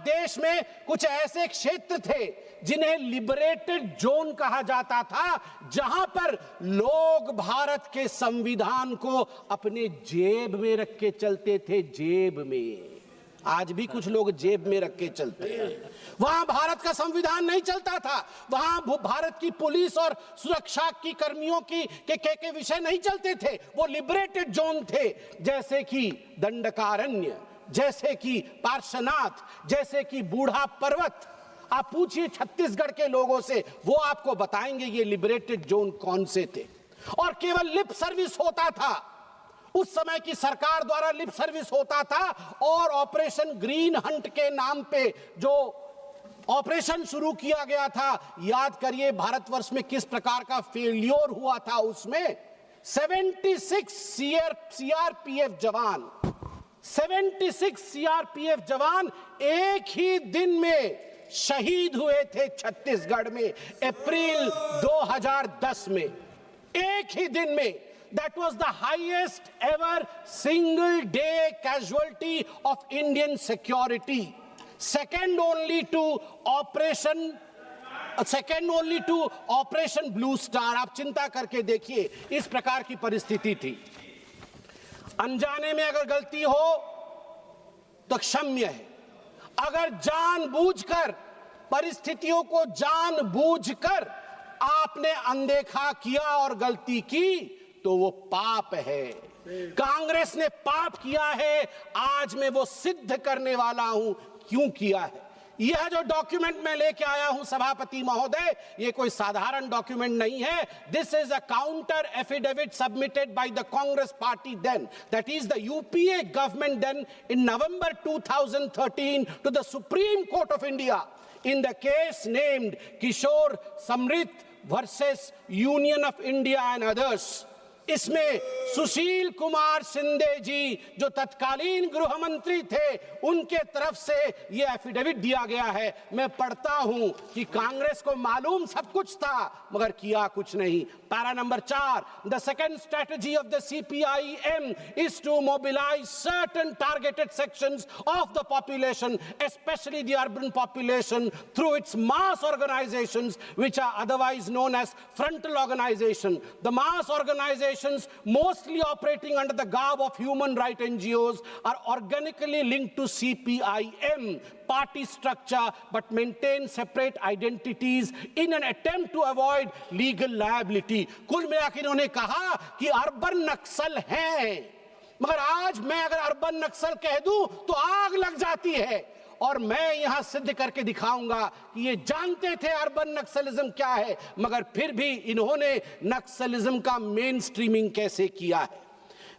देश में कुछ ऐसे क्षेत्र थे जिन्हें लिबरेटेड जोन कहा जाता था, जहां पर लोग भारत के संविधान को अपने जेब में रख के चलते थे। जेब में, आज भी कुछ लोग जेब में रख के चलते हैं। वहां भारत का संविधान नहीं चलता था, वहां भारत की पुलिस और सुरक्षा की कर्मियों के विषय नहीं चलते थे। वो लिबरेटेड जोन थे, जैसे कि दंडकारण्य, जैसे कि पार्श्वनाथ, जैसे कि बूढ़ा पर्वत। आप पूछिए छत्तीसगढ़ के लोगों से, वो आपको बताएंगे ये लिबरेटेड जोन कौन से थे। और केवल लिप सर्विस होता था, उस समय की सरकार द्वारा लिप सर्विस होता था। और ऑपरेशन ग्रीन हंट के नाम पे जो ऑपरेशन शुरू किया गया था, याद करिए भारतवर्ष में किस प्रकार का फेल्योर हुआ था। उसमें 76 सीआरपीएफ जवान, 76 सीआरपीएफ जवान एक ही दिन में शहीद हुए थे छत्तीसगढ़ में, अप्रैल 2010 में। एक ही दिन में। That was the highest ever single day casualty of Indian security, second only to Operation Blue Star। आप चिंता करके देखिए, इस प्रकार की परिस्थिति थी। अनजाने में अगर गलती हो तो क्षम्य है, अगर जानबूझकर परिस्थितियों को जानबूझकर आपने अनदेखा किया और गलती की तो वो पाप है। कांग्रेस ने पाप किया है, आज मैं वो सिद्ध करने वाला हूं क्यों किया है। यह जो डॉक्यूमेंट मैं लेके आया हूं सभापति महोदय, ये कोई साधारण डॉक्यूमेंट नहीं है। This is a counter affidavit submitted by the Congress party then, that is the UPA government then, in November 2013 to the supreme court of India in the case named Kishore Samrit versus Union of India and others। इसमें सुशील कुमार शिंदे जी जो तत्कालीन गृह मंत्री थे, उनके तरफ से यह एफिडेविट दिया गया है। मैं पढ़ता हूं कि कांग्रेस को मालूम सब कुछ था मगर किया कुछ नहीं। Para number 4, the second strategy of the CPIM is to mobilize certain targeted sections of the population, especially the urban population, through its mass organizations which are otherwise known as frontal organization. The mass organizations mostly operating under the garb of human rights NGOs are organically linked to CPIM party structure but maintain separate identities in an attempt to avoid legal liability। कुल मिलाकर इन्होंने कहा कि urban नक्सल हैं, मगर आज मैं अगर अर्बन नक्सल कह दूं तो आग लग जाती है। और मैं यहां सिद्ध करके दिखाऊंगा कि ये जानते थे अर्बन नक्सलिज्म क्या है, मगर फिर भी इन्होंने नक्सलिज्म का मेन स्ट्रीमिंग कैसे किया है।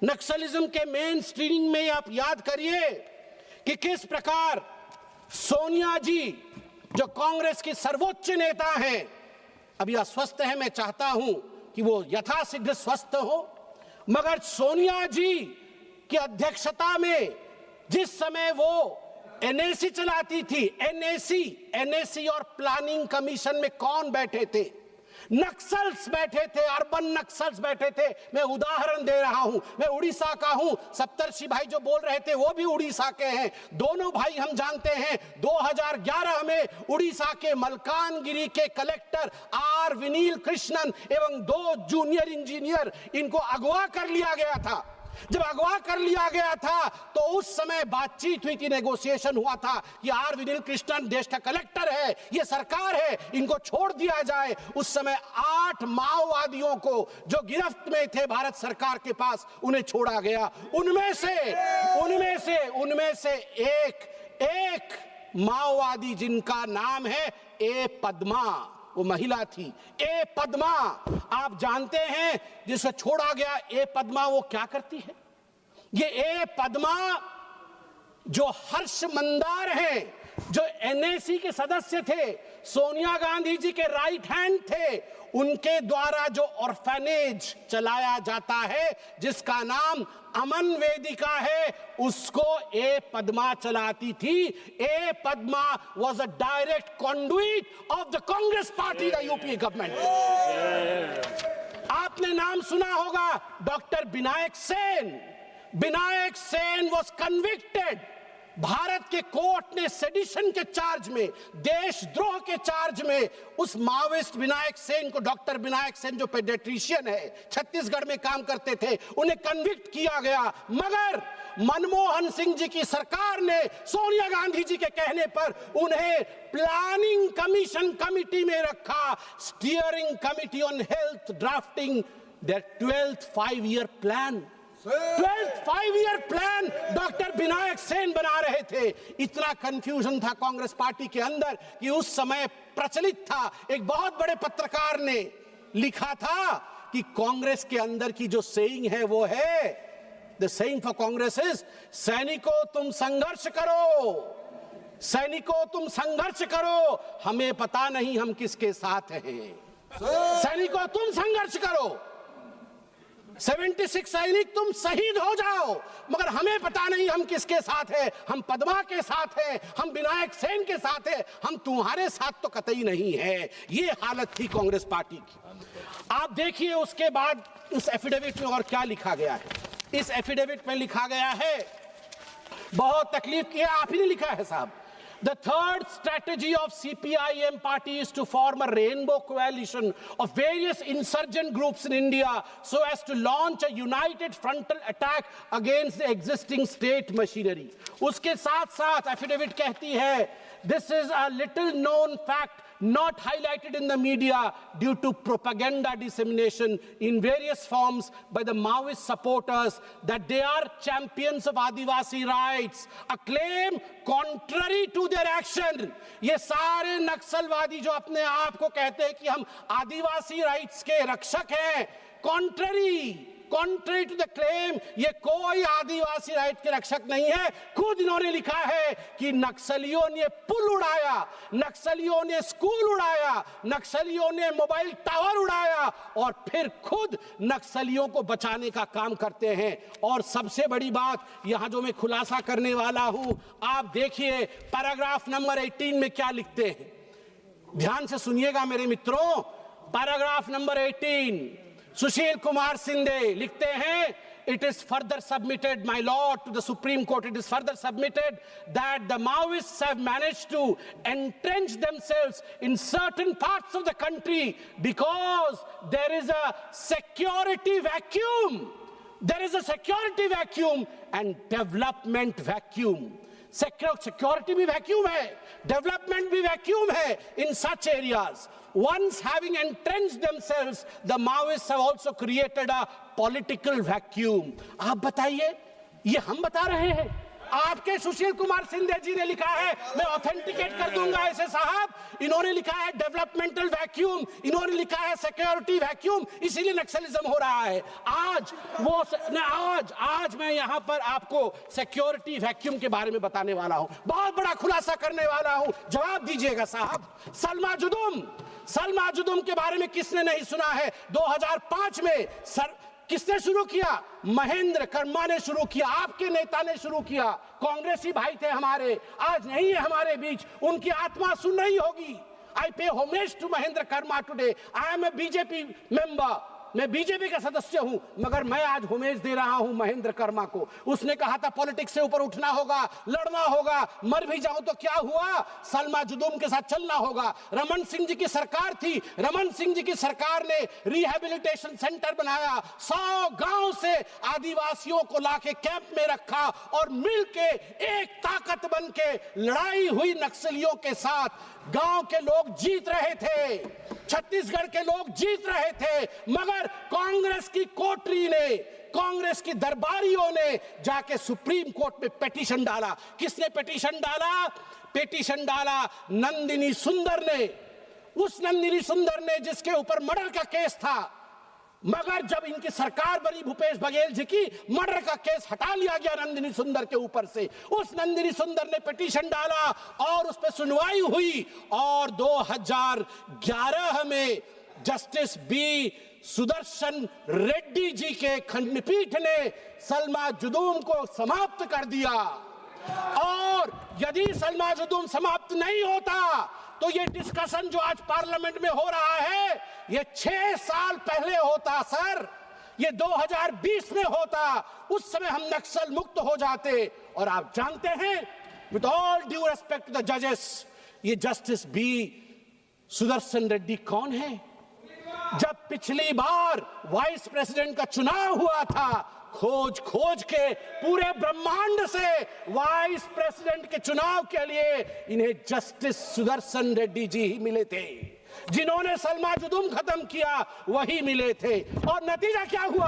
नक्सलिज्म के मेन स्ट्रीमिंग में आप याद करिए कि किस प्रकार सोनिया जी जो कांग्रेस की सर्वोच्च नेता हैं, अभी अस्वस्थ है, मैं चाहता हूं कि वो यथाशीघ्र स्वस्थ हो, मगर सोनिया जी की अध्यक्षता में जिस समय वो NAC चलाती थी, NAC और प्लानिंग कमीशन में कौन बैठे थे? नक्सल्स बैठे थे, अर्बन नक्सल्स बैठे थे। मैं उदाहरण दे रहा हूं, मैं उड़ीसा का हूं, सप्तर्षि भाई जो बोल रहे थे वो भी उड़ीसा के हैं। दोनों भाई हम जानते हैं। 2011 में उड़ीसा के मलकानगिरी के कलेक्टर R विनील कृष्णन एवं 2 जूनियर इंजीनियर, इनको अगवा कर लिया गया था। जब अगवा कर लिया गया था तो उस समय बातचीत हुई थी, नेगोशिएशन हुआ था कि R विनील कृष्णन देश का कलेक्टर है, ये सरकार है, इनको छोड़ दिया जाए। उस समय 8 माओवादियों को जो गिरफ्त में थे भारत सरकार के पास, उन्हें छोड़ा गया। उनमें से एक माओवादी जिनका नाम है ए पद्मा, वो महिला थी, ए पद्मा। आप जानते हैं जिसे छोड़ा गया ए पद्मा वो क्या करती है? ये ए पद्मा जो हर्ष मंदार हैं, जो NAC के सदस्य थे, सोनिया गांधी जी के राइट हैंड थे, उनके द्वारा जो ऑर्फेनेज चलाया जाता है जिसका नाम अमन वेदिका है, उसको ए पद्मा चलाती थी। ए Padma was a direct conduit of the Congress party, the UPA government। आपने नाम सुना होगा doctor Vinayak Sen. Vinayak Sen was convicted Bharat के कोर्ट ने सेडिशन के चार्ज में, देशद्रोह के चार्ज में उस माओइस्ट विनायक सेन को, डॉक्टर विनायक सेन जो पेडियाट्रिशियन है, छत्तीसगढ़ में काम करते थे, उन्हें कन्विक्ट किया गया। मगर मनमोहन सिंह जी की सरकार ने सोनिया गांधी जी के कहने पर उन्हें प्लानिंग कमीशन कमिटी में रखा, steering committee on health, drafting their 12th 5-year plan. 12th 5-year plan doctor Vinayak Sen बना रहे थे। इतना कंफ्यूजन था कांग्रेस पार्टी के अंदर कि उस समय प्रचलित था, एक बहुत बड़े पत्रकार ने लिखा था कि कांग्रेस के अंदर की जो सेइंग है वो है, the saying for Congress is, सैनिकों तुम संघर्ष करो, सैनिकों तुम संघर्ष करो, हमें पता नहीं हम किसके साथ हैं। सैनिकों तुम संघर्ष करो, 76 सैनिक तुम शहीद हो जाओ, मगर हमें पता नहीं हम किसके साथ हैं। हम पद्मा के साथ हैं, हम विनायक सेन के साथ हैं, हम तुम्हारे साथ तो कतई नहीं है। ये हालत थी कांग्रेस पार्टी की। आप देखिए उसके बाद इस एफिडेविट में और क्या लिखा गया है। इस एफिडेविट में लिखा गया है, बहुत तकलीफ किया, आप ही ने लिखा है साहब। The third strategy of CPIM party is to form a rainbow coalition of various insurgent groups in India so as to launch a united frontal attack against the existing state machinery. उसके साथ साथ affidavit कहती है, this is a little known fact not highlighted in the media due to propaganda dissemination in various forms by the Maoist supporters that they are champions of Adivasi rights, a claim contrary to their action. ये सारे नक्सलवादी जो अपने आप को कहते हैं कि हम आदिवासी राइट्स के रक्षक हैं, कॉन्ट्ररी टू द क्लेम, ये कोई आदिवासी राइट के रक्षक नहीं है। खुद इन्होंने लिखा है कि नक्सलियों ने पुल उड़ाया, नक्सलियों ने स्कूल उड़ाया, नक्सलियों ने मोबाइल टावर उड़ाया और फिर खुद नक्सलियों को बचाने का काम करते हैं। और सबसे बड़ी बात यहां जो मैं खुलासा करने वाला हूं, आप देखिए पैराग्राफ नंबर 18 में क्या लिखते हैं, ध्यान से सुनिएगा मेरे मित्रों। पैराग्राफ नंबर 18, सुशील कुमार शिंदे लिखते हैं, it is further submitted, my lord, to the Supreme Court, it is further submitted that the Maoists have managed to entrench themselves in certain parts of the country because there is a security vacuum. There is a security vacuum and development vacuum. Security भी vacuum है, development भी vacuum है in such areas. Once having entrenched themselves, the Maoists have also created a political vacuum. आप बताइए, ये हम बता रहे हैं, आपके सुशील कुमार शिंदे जी ने लिखा है, मैं ऑथेंटिकेट कर दूंगा ऐसे साहब। इन्होंने लिखा है डेवलपमेंटल वैक्यूम, इन्होंने लिखा है सिक्योरिटी वैक्यूम, इसीलिए नक्सलिज्म हो रहा है। आज मैं यहां पर आपको सिक्योरिटी वैक्यूम के बारे में बताने वाला हूं, बहुत बड़ा खुलासा करने वाला हूं, जवाब दीजिएगा साहब। सलमा जुदुम के बारे में किसने नहीं सुना है? 2005 में किसने शुरू किया? महेंद्र कर्मा ने शुरू किया, आपके नेता ने शुरू किया, कांग्रेसी भाई थे हमारे, आज नहीं है हमारे बीच, उनकी आत्मा सुन रही होगी। I pay homage to Mahendra Karma today, I am a BJP member, मैं बीजेपी का सदस्य हूं, मगर मैं आज होमेज दे रहा हूं महेंद्र कर्मा को। उसने कहा था पॉलिटिक्स से ऊपर उठना होगा, लड़ना होगा, मर भी जाऊं तो क्या हुआ, सलमा जुदुम के साथ चलना होगा। रमन सिंह जी की सरकार थी, रमन सिंह जी की सरकार ने रिहैबिलिटेशन सेंटर बनाया, 100 गांव से आदिवासियों को लाके कैंप में रखा और मिलके एक ताकत बन के लड़ाई हुई नक्सलियों के साथ। गांव के लोग जीत रहे थे, छत्तीसगढ़ के लोग जीत रहे थे, मगर कांग्रेस की कोटरी ने, कांग्रेस की दरबारियों ने जाके सुप्रीम कोर्ट में पिटीशन डाला। किसने पिटीशन डाला? पिटीशन डाला नंदिनी सुंदर ने, उस नंदिनी सुंदर ने जिसके ऊपर मर्डर का केस था। मगर जब इनकी सरकार बनी भूपेश बघेल जी की, मर्डर का केस हटा लिया गया नंदिनी सुंदर के ऊपर से। उस नंदिनी सुंदर ने पिटीशन डाला और उस पर सुनवाई हुई और 2011 में जस्टिस बी सुदर्शन रेड्डी जी के खंडपीठ ने सलमा जुदुम को समाप्त कर दिया। और यदि सलमा जुदुम समाप्त नहीं होता तो ये डिस्कशन जो आज पार्लियामेंट में हो रहा है, ये 6 साल पहले होता सर, ये 2020 में होता, उस समय हम नक्सल मुक्त हो जाते। और आप जानते हैं with all due respect to the जजेस, ये जस्टिस बी सुदर्शन रेड्डी कौन है? जब पिछली बार वाइस प्रेसिडेंट का चुनाव हुआ था, खोज खोज के पूरे ब्रह्मांड से वाइस प्रेसिडेंट के चुनाव के लिए इन्हें जस्टिस सुदर्शन रेड्डी जी ही मिले थे। जिन्होंने सलमा जुदुम खत्म किया वही मिले थे। और नतीजा क्या हुआ?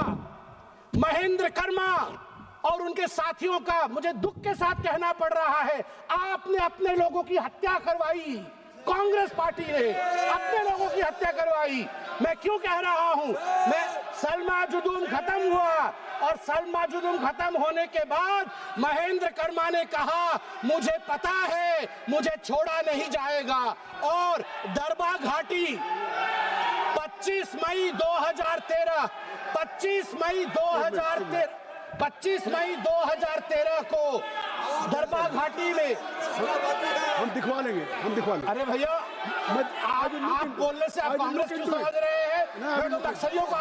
महेंद्र कर्मा और उनके साथियों का, मुझे दुख के साथ कहना पड़ रहा है, आपने अपने लोगों की हत्या करवाई। कांग्रेस पार्टी ने अपने लोगों की हत्या करवाई। मैं क्यों कह रहा हूं? मैं सलमा जुदुम खत्म हुआ और सलमा जुदुम खत्म होने के बाद महेंद्र कर्मा ने कहा, मुझे पता है मुझे छोड़ा नहीं जाएगा। और दरबा घाटी 25 मई 2013 को दरबा घाटी में हम दिखवा लेंगे। अरे भैया, आप बोलने से आप कांग्रेस क्यों समझ रहे हैं? मैं तो नक्सलियों को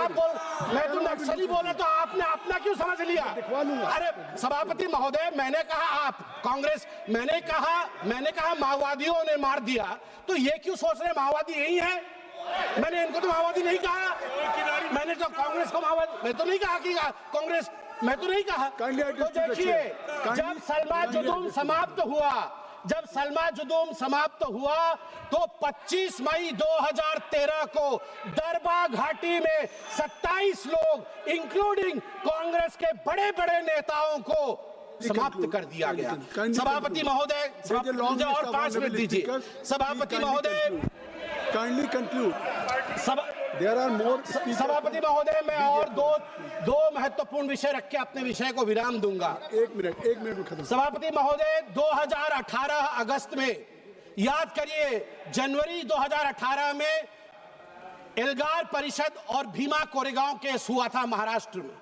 मैं तो नक्सली बोला तो आपने अपना क्यों समझ लिया? अरे सभापति महोदय, मैंने कहा आप कांग्रेस, मैंने कहा माओवादियों ने मार दिया, तो ये क्यों सोच रहे माओवादी यही है? मैंने इनको तो माओवादी नहीं कहा। मैंने तो कांग्रेस को माओवादी, मैं तो नहीं कहा कि कांग्रेस, मैं तो नहीं कहा। तो देखिए, जब सलमा जुदुम समाप्त हुआ तो 25 मई 2013 को दरबा घाटी में 27 लोग इंक्लूडिंग कांग्रेस के बड़े बड़े नेताओं को समाप्त कर दिया गया। सभापति महोदय, मुझे और 5 मिनट दीजिए। सभापति महोदय, काइंडली कंक्लूड। सभापति महोदय, मैं और दो महत्वपूर्ण विषय रख के अपने विषय को विराम दूंगा। एक मिनट में खत्म। सभापति महोदय, 2018 अगस्त में, याद करिए, जनवरी 2018 में एल्गार परिषद और भीमा कोरेगांव केस हुआ था महाराष्ट्र में।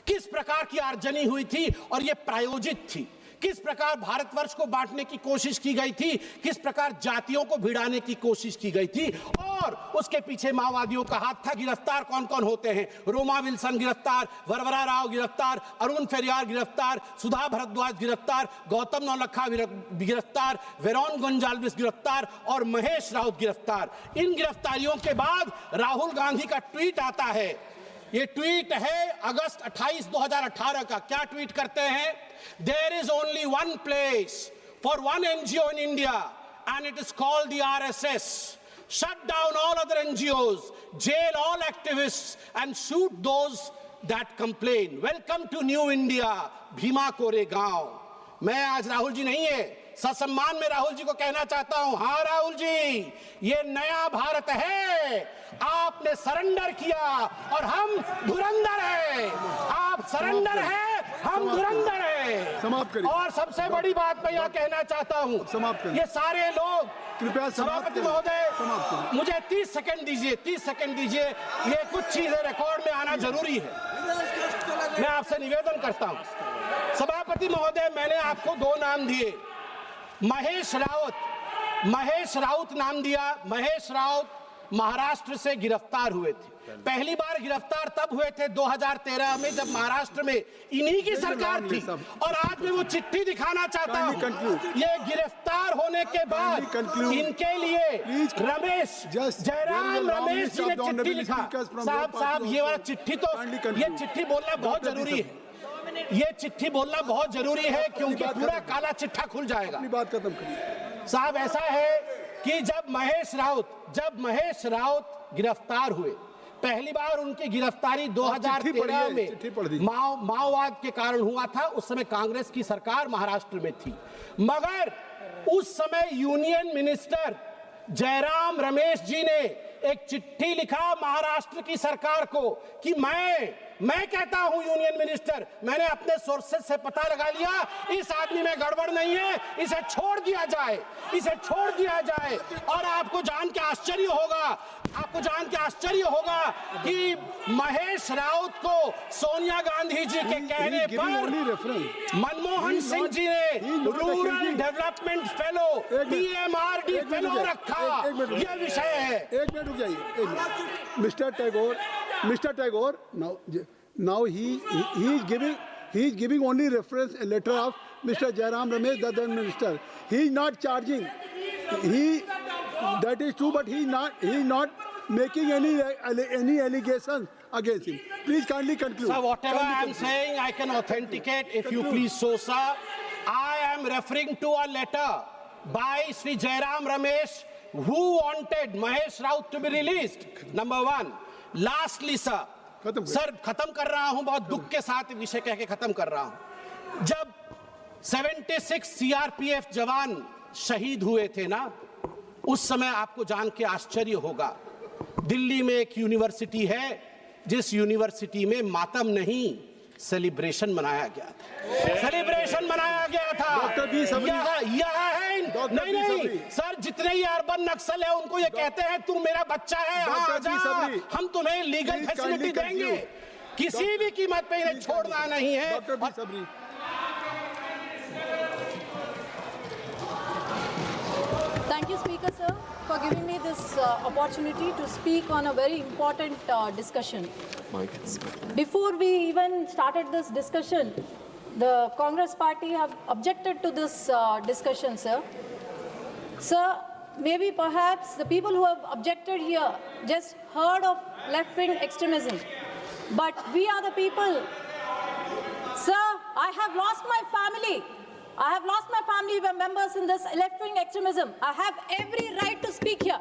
किस प्रकार की आर्जनी हुई थी और यह प्रायोजित थी, किस प्रकार भारतवर्ष को बांटने की कोशिश की गई थी, किस प्रकार जातियों को भिड़ाने की कोशिश की गई थी, और उसके पीछे माओवादियों का हाथ था। गिरफ्तार कौन कौन होते हैं? रोमा विल्सन गिरफ्तार, वरवरा राव गिरफ्तार, अरुण फेरियार गिरफ्तार, सुधा भारद्वाज गिरफ्तार, गौतम नौलखा गिरफ्तार, वेरोन गोंजाल्विस गिरफ्तार और महेश राउत गिरफ्तार। इन गिरफ्तारियों के बाद राहुल गांधी का ट्वीट आता है। ये ट्वीट है अगस्त 28, 2018 का। क्या ट्वीट करते हैं? There is only one place for one NGO in India and it is called the RSS. Shut down all other NGOs, jail all activists and shoot those that complain. Welcome to New India, Bhima Koregaon. मैं आज राहुल जी नहीं है, ससम्मान में राहुल जी को कहना चाहता हूं, हाँ राहुल जी, ये नया भारत है। आपने सरेंडर किया और हम धुरंधर हैं। आप सरेंडर हैं, हम धुरंधर हैं। समाप्त करिए। और सबसे बड़ी बात मैं यह कहना चाहता हूं, ये सारे लोग, कृपया सभापति महोदय, मुझे 30 सेकंड दीजिए, 30 सेकंड दीजिए। ये कुछ चीजें रिकॉर्ड में आना जरूरी है, मैं आपसे निवेदन करता हूं। सभापति महोदय, मैंने आपको 2 नाम दिए, महेश राउत नाम दिया। महेश राउत महाराष्ट्र से गिरफ्तार हुए थे। पहली बार गिरफ्तार तब हुए थे 2013 में, जब महाराष्ट्र में इन्हीं की सरकार थी। और आज मैं वो चिट्ठी दिखाना चाहता हूं। ये गिरफ्तार होने के बाद इनके लिए जयराम रमेश जी ने चिट्ठी लिखा। साहब ये वाला चिट्ठी, तो ये चिट्ठी बोलना बहुत जरूरी है। ये चिट्ठी बोलना बहुत जरूरी है क्योंकि पूरा काला चिट्ठा खुल जाएगा। बात खत्म करिए। साहब, ऐसा है कि जब महेश राउत गिरफ्तार हुए, पहली बार उनकी गिरफ्तारी 2013 में माओवाद के कारण हुआ था। उस समय कांग्रेस की सरकार महाराष्ट्र में थी, मगर उस समय यूनियन मिनिस्टर जयराम रमेश जी ने एक चिट्ठी लिखा महाराष्ट्र की सरकार को कि मैं कहता हूं यूनियन मिनिस्टर, मैंने अपने सोर्सेस से पता लगा लिया, इस आदमी में गड़बड़ नहीं है, इसे छोड़ दिया जाए। और आपको जान के आश्चर्य होगा कि महेश राउत को सोनिया गांधी जी के कहने पर मनमोहन सिंह जी ने rural development fellow, PMRD fellow रखा। यह विषय है। एक मिनट रुक जाइए। Mister Tagore, now he is giving He is giving only reference a letter of Mr. Jairam Ramesh, the then minister. He is not charging. That is true, but he is not making any allegations against him. Please kindly conclude. Sir, whatever Kindly I am conclude. saying, I can authenticate if you please so, sir. I am referring to a letter by Sri Jairam Ramesh who wanted Mahesh Raut to be released. Number one. Lastly, sir. Sir खत्म कर रहा हूं, बहुत दुख के साथ विषय कह के खत्म कर रहा हूं। जब 76 सीआरपीएफ जवान शहीद हुए थे ना, उस समय आपको जान के आश्चर्य होगा, दिल्ली में एक यूनिवर्सिटी है जिस यूनिवर्सिटी में मातम नहीं सेलिब्रेशन मनाया गया था। सेलिब्रेशन मनाया गया था। डॉक्टर बी सबरी, यह है नहीं सर, जितने ही अर्बन नक्सल है उनको ये कहते हैं तू मेरा बच्चा है, हाँ आजा, हम तुम्हें लीगल फैसिलिटी देंगे, किसी भी कीमत पे इन्हें छोड़ना नहीं है। Doctor B Sabari, Thank you, Speaker, sir, for giving me this opportunity to speak on a very important discussion. Before we even started this discussion, the Congress party have objected to this discussion, sir. Sir, maybe perhaps the people who have objected here just heard of left-wing extremism. But we are the people. Sir, I have lost my family. I have lost my family members in this left-wing extremism. I have every right to speak here.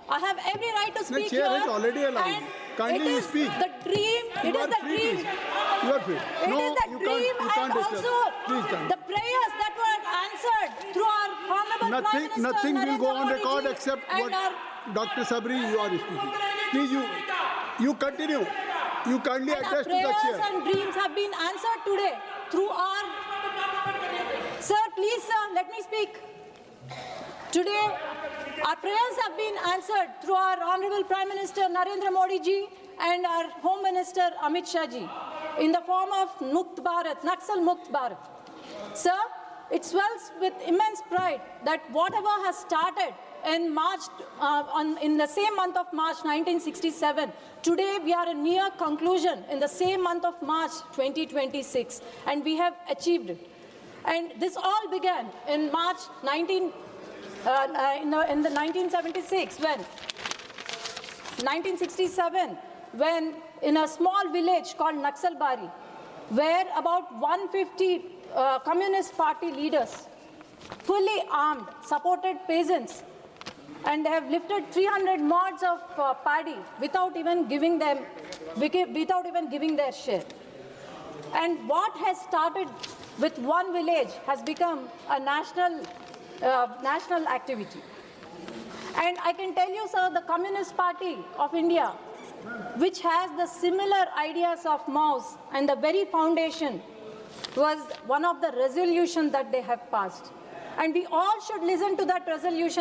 I have every right to speak here. The chair is already allowed. And Kindly it is speak. the dream. You It is are the free, dream. please. You are free. It No, is the you dream, can't and disturb. also Please come. the prayers that were answered through our honorable Prime Minister Nothing will go Narendra on Modi record ji except and what our Dr. Sabri you are speaking. Please, you continue. You kindly And our address to the prayers chair. and dreams have been answered today through our... Sir, please, sir, let me speak. Today, our prayers have been answered through our Honorable Prime Minister Narendra Modi ji and our Home Minister Amit Shah ji in the form of Mukt Bharat, Naxal Mukt Bharat. Sir, it swells with immense pride that whatever has started in March, in the same month of March 1967, today we are near conclusion in the same month of March 2026, and we have achieved it. And this all began in March in the 1976 1967, when in a small village called Naxalbari, where about 150 Communist Party leaders, fully armed, supported peasants, and they have lifted 300 mods of paddy without even giving their share. And what has started with one village has become a national activity. And I can tell you, sir, the Communist Party of India, which has the similar ideas of Mao's, and the very foundation was one of the resolutions that they have passed. And we all should listen to that resolution.